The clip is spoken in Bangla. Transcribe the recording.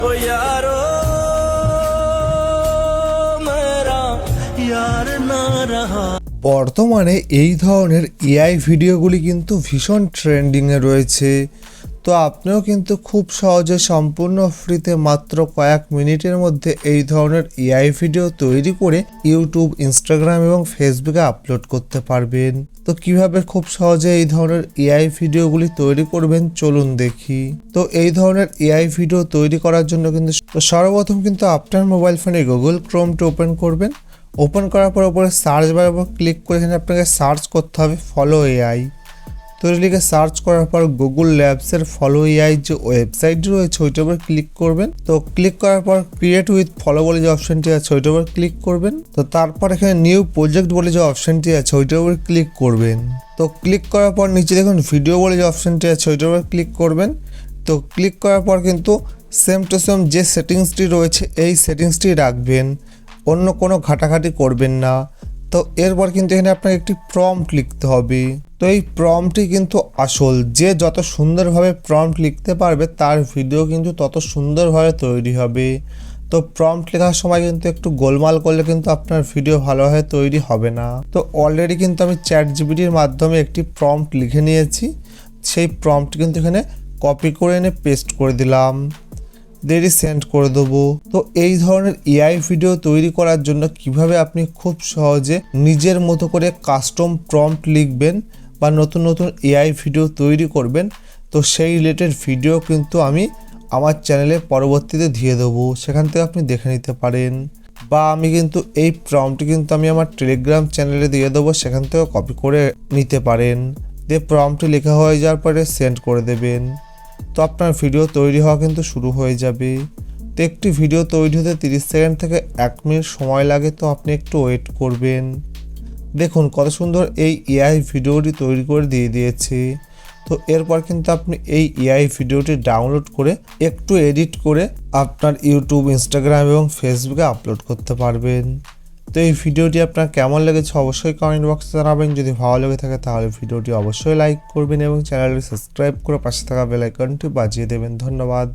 ओ यारो मेरा यार ना रहा। বর্তমানে এই ধরনের এআই ভিডিওগুলি কিন্তু ভীষণ ট্রেন্ডিংয়ে রয়েছে। তো আপনিও কিন্তু খুব সহজে সম্পূর্ণ ফ্রিতে মাত্র কয়েক মিনিটের মধ্যে এই ধরনের এআই ভিডিও তৈরি করে ইউটিউব, ইনস্টাগ্রাম এবং ফেসবুকে আপলোড করতে পারবেন। তো কিভাবে খুব সহজে এই ধরনের এআই ভিডিওগুলি তৈরি করবেন চলুন দেখি। তো এই ধরনের এআই ভিডিও তৈরি করার জন্য কিন্তু সর্বপ্রথম কিন্তু আপনার মোবাইল ফোনে গুগল ক্রোমটা ওপেন করবেন। ওপেন করার পর উপরে সার্চ বারের উপর ক্লিক করে এখানে আপনাকে সার্চ করতে হবে ফলো এআই। তো লিখে সার্চ করার পর গুগল ল্যাবসের ফলো এআই যে ওয়েবসাইট রয়েছে ওইটার উপর ক্লিক করবেন। তো ক্লিক করার পর ক্রিয়েট উইথ ফলো বলে যে অপশনটি আছে ওইটার উপর ক্লিক করবেন। তো তারপর এখানে নিউ প্রজেক্ট বলে যে অপশনটি আছে ওইটার উপর ক্লিক করবেন। তো ক্লিক করার পর নিচে দেখুন ভিডিও বলে যে অপশনটি আছে ওইটার উপর ক্লিক করবেন। তো ক্লিক করার পর কিন্তু সেম টু সেম যে সেটিংসটি রয়েছে এই সেটিংসটি রাখবেন, অন্য কোনো ঘাটাঘাটি করবেন না। তো এরপর কিন্তু এখানে আপনাকে একটি প্রম্পট লিখতে হবে। তো এই প্রম্পটটি কিন্তু আসল, যে যত সুন্দরভাবে প্রম্পট লিখতে পারবে তার ভিডিও কিন্তু তত সুন্দরভাবে তৈরি হবে। তো প্রম্পট লেখার সময় কিন্তু একটু গোলমাল করলে কিন্তু আপনার ভিডিও ভালোভাবে তৈরি হবে না। তো অলরেডি কিন্তু আমি চ্যাটজিপিটির মাধ্যমে একটি প্রম্পট লিখে নিয়েছি। সেই প্রম্পট কিন্তু এখানে কপি করে এনে পেস্ট করে দিলাম, দেরি সেন্ড করে দেবো। তো এই ধরনের এআই ভিডিও তৈরি করার জন্য কিভাবে আপনি খুব সহজে নিজের মতো করে কাস্টম প্রম্পট লিখবেন বা নতুন নতুন এআই ভিডিও তৈরি করবেন, তো সেই রিলেটেড ভিডিও কিন্তু আমি আমার চ্যানেলে পরবর্তীতে দিয়ে দেবো, সেখান থেকে আপনি দেখে নিতে পারেন। বা আমি কিন্তু এই প্রম্পটটি কিন্তু আমি আমার টেলিগ্রাম চ্যানেলে দিয়ে দেবো, সেখান থেকে কপি করে নিতে পারেন। দিয়ে প্রম্পটটি লেখা হয়ে যাওয়ার পরে সেন্ড করে দেবেন। তো আপনার ভিডিও তৈরি হওয়া কিন্তু শুরু হয়ে যাবে। তো একটি ভিডিও তৈরি হতে 30 সেকেন্ড থেকে 1 মিনিট সময় লাগে, তো আপনি একটু ওয়েট করবেন। দেখুন কত সুন্দর এই এআই ভিডিওটি তৈরি করে দিয়ে দিয়েছে। তো এরপর কিন্তু আপনি এই এআই ভিডিওটি ডাউনলোড করে একটু এডিট করে আপনার ইউটিউব, ইনস্টাগ্রাম এবং ফেসবুকে আপলোড করতে পারবেন। তো এই ভিডিওটি আপনার কেমন লেগেছে অবশ্যই কমেন্ট বক্সে জানাবেন। যদি ভালো লেগে থাকে তাহলে ভিডিওটি অবশ্যই লাইক করবেন এবং চ্যানেলটি সাবস্ক্রাইব করে পাশে থাকা বেল আইকনটি বাজিয়ে দেবেন। ধন্যবাদ।